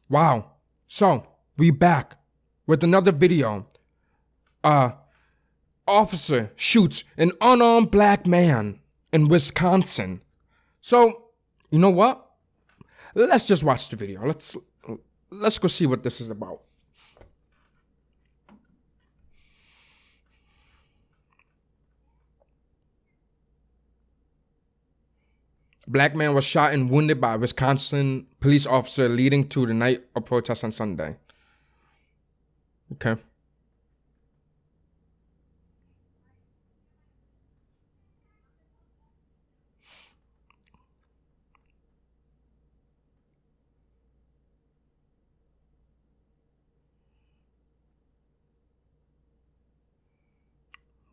Wow. So, we back with another video. Officer shoots an unarmed black man in Wisconsin. So, you know what? Let's just watch the video. Let's go see what this is about. Black man was shot and wounded by a Wisconsin police officer leading to the night of protest on Sunday. Okay.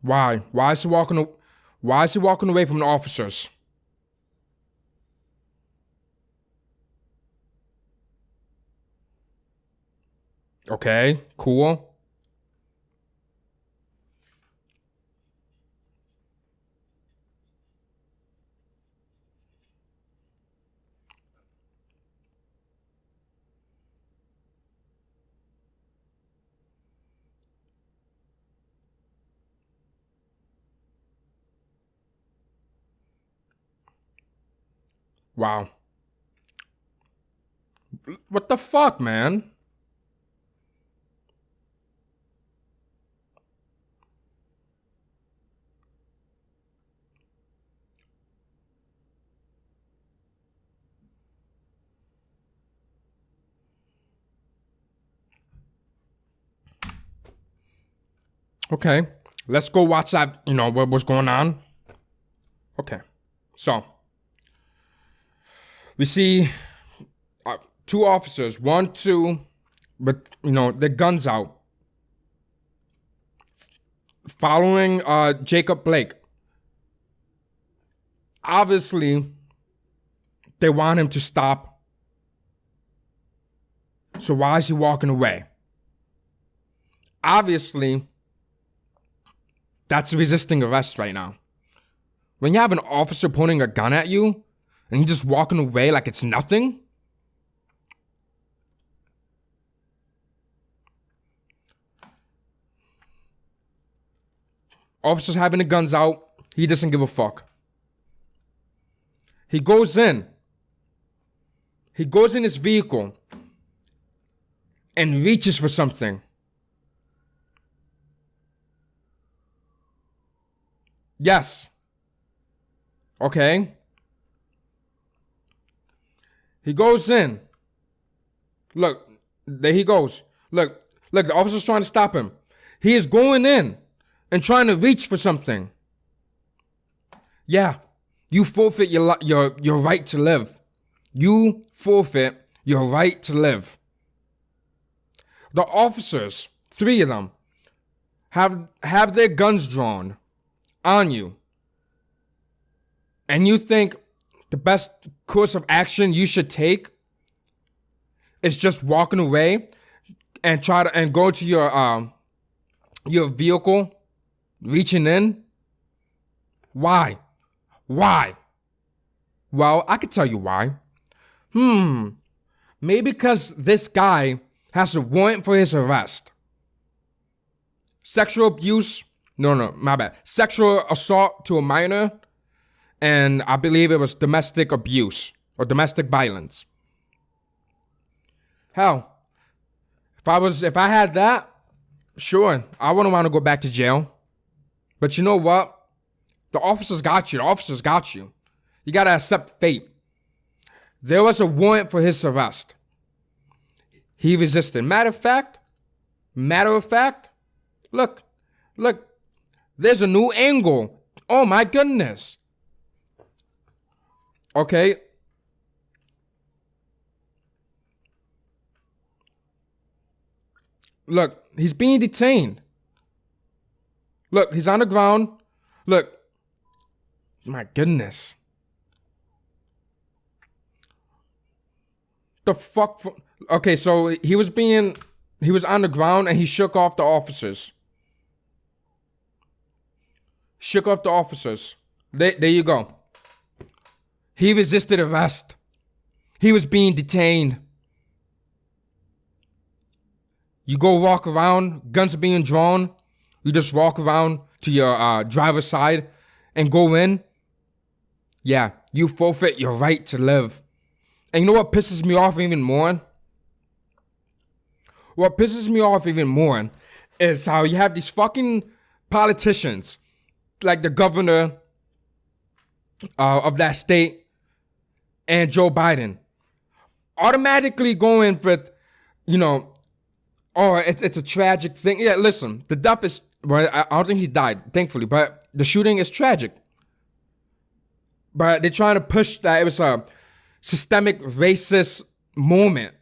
Why? Why is he walking away from the officers? Okay, cool. Wow. What the fuck, man? Okay, let's go watch that, what was going on. Okay, so we see two officers, two, with, their guns out, following Jacob Blake. Obviously, they want him to stop. So why is he walking away? Obviously, that's resisting arrest right now. When you have an officer pointing a gun at you and you're just walking away like it's nothing. Officers having the guns out, he doesn't give a fuck. He goes in his vehicle and reaches for something. Yes. Okay. He goes in. Look, there he goes. Look, the officer's trying to stop him. He is going in and trying to reach for something. Yeah, you forfeit your right to live. You forfeit your right to live. The officers, 3 of them, have their guns drawn on you. And you think the best course of action you should take is just walking away and go to your vehicle, reaching in? Why? Why? Well, I could tell you why. Maybe because this guy has a warrant for his arrest. Sexual abuse. No, my bad. Sexual assault to a minor. And I believe it was domestic abuse or domestic violence. Hell, if I had that, sure, I wouldn't want to go back to jail. But you know what? The officers got you. You got to accept fate. There was a warrant for his arrest. He resisted. Matter of fact, look, there's a new angle. Oh my goodness. Okay. Look, he's being detained. Look, he's on the ground. Look. My goodness. The fuck? Okay, so he was on the ground and he shook off the officers. There you go. He resisted arrest. He was being detained. You go walk around, guns are being drawn. You just walk around to your driver's side and go in. Yeah, you forfeit your right to live. And you know what pisses me off even more? What pisses me off even more is how you have these fucking politicians, like the governor of that state and Joe Biden, automatically going with, oh, it's a tragic thing. Yeah, listen, the death is, well, I don't think he died, thankfully, but the shooting is tragic. But they're trying to push that it was a systemic racist moment.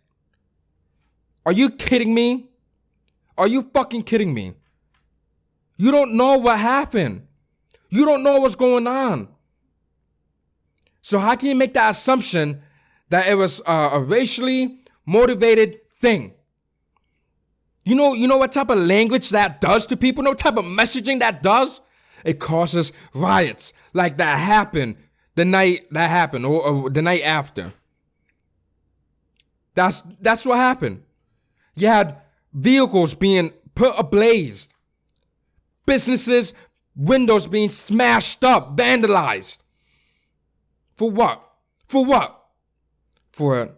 Are you kidding me? Are you fucking kidding me? You don't know what happened. You don't know what's going on. So how can you make that assumption that it was a racially motivated thing? You know what type of language that does to people? You know what type of messaging that does? It causes riots like that happened the night that happened or the night after. That's what happened. You had vehicles being put ablaze. Businesses, windows being smashed up, vandalized. For what? For what? For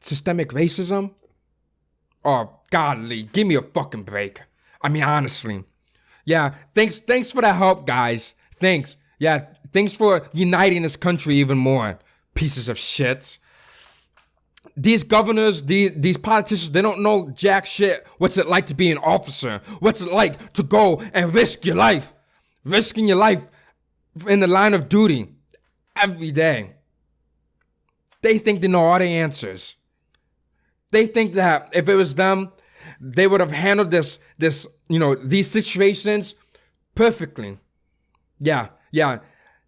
systemic racism? Oh, godly, give me a fucking break. I mean, honestly. Yeah, thanks for that help, guys. Thanks. Yeah, thanks for uniting this country even more. Pieces of shits. These governors, these politicians, they don't know jack shit. What's it like to be an officer? What's it like to go and risk your life? Risking your life in the line of duty every day. They think they know all the answers. They think that if it was them, they would have handled these situations perfectly. Yeah.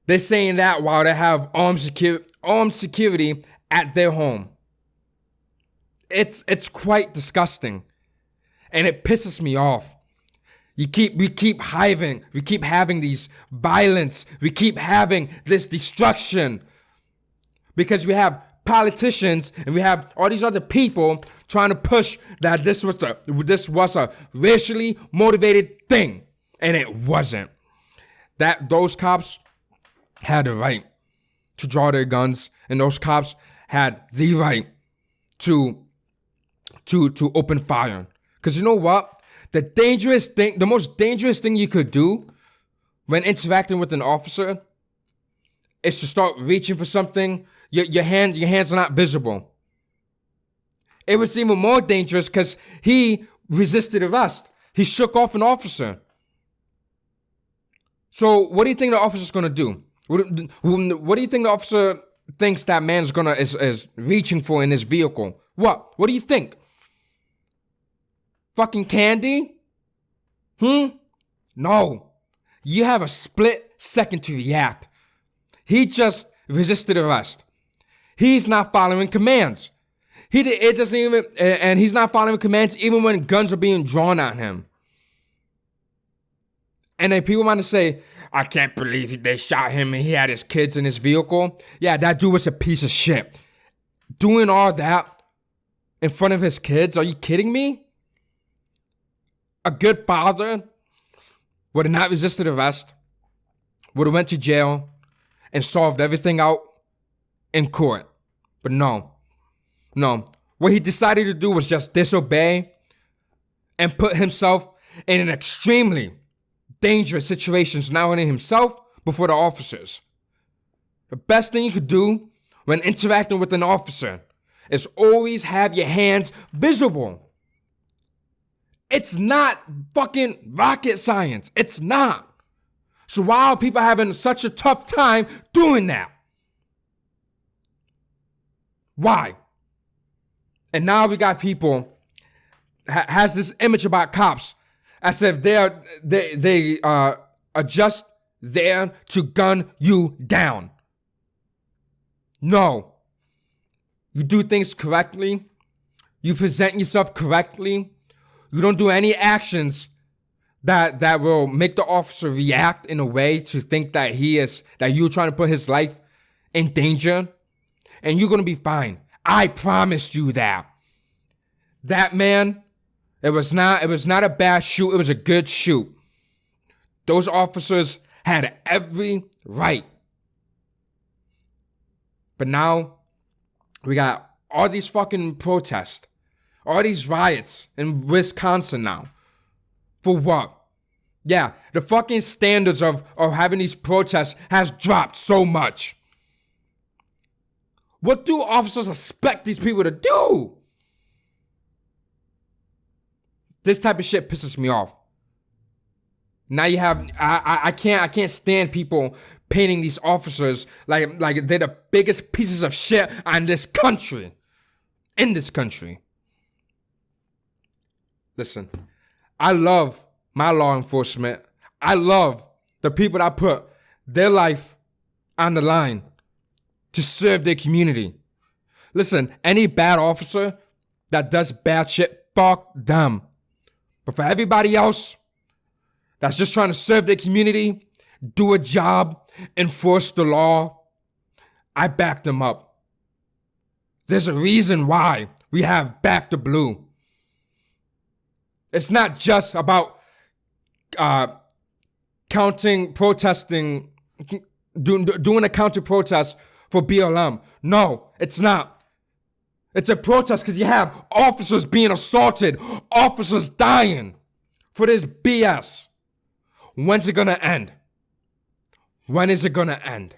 They're saying that while they have armed security at their home. It's quite disgusting, and it pisses me off. We keep having these violence. We keep having this destruction because we have politicians and we have all these other people trying to push that this was a racially motivated thing, and it wasn't. That those cops had the right to draw their guns, and those cops had the right to open fire. Because you know what? The most dangerous thing you could do when interacting with an officer is to start reaching for something. Your hands are not visible. It was even more dangerous because he resisted arrest. He shook off an officer. So what do you think the officer's gonna do? What do you think the officer thinks that man's is reaching for in his vehicle? What do you think? Fucking candy? No. You have a split second to react. He just resisted arrest. He's not following commands. And he's not following commands even when guns are being drawn on him. And then people want to say, I can't believe they shot him and he had his kids in his vehicle. Yeah, that dude was a piece of shit. Doing all that in front of his kids? Are you kidding me? A good father would have not resisted arrest, would have went to jail and solved everything out in court. But no. What he decided to do was just disobey and put himself in an extremely dangerous situation, not only himself, but for the officers. The best thing you could do when interacting with an officer is always have your hands visible. It's not fucking rocket science. It's not. So why are people having such a tough time doing that? Why? And now we got people has this image about cops as if they are just there to gun you down. No. You do things correctly. You present yourself correctly. You don't do any actions that will make the officer react in a way to think that you're trying to put his life in danger. And you're going to be fine. I promised you that. That man It was not a bad shoot. It was a good shoot. Those officers had every right. But now we got all these fucking protests, all these riots in Wisconsin now. For what? Yeah, the fucking standards of having these protests has dropped so much. What do officers expect these people to do? This type of shit pisses me off. Now you have I can't stand people painting these officers like they're the biggest pieces of shit in this country. Listen, I love my law enforcement. I love the people that put their life on the line to serve their community. Listen, any bad officer that does bad shit, fuck them. But for everybody else that's just trying to serve their community, do a job, enforce the law, I back them up. There's a reason why we have Back the Blue. It's not just about protesting, doing a counter protest for BLM. No, it's not. It's a protest because you have officers being assaulted, officers dying for this BS. When's it gonna end? When is it gonna end?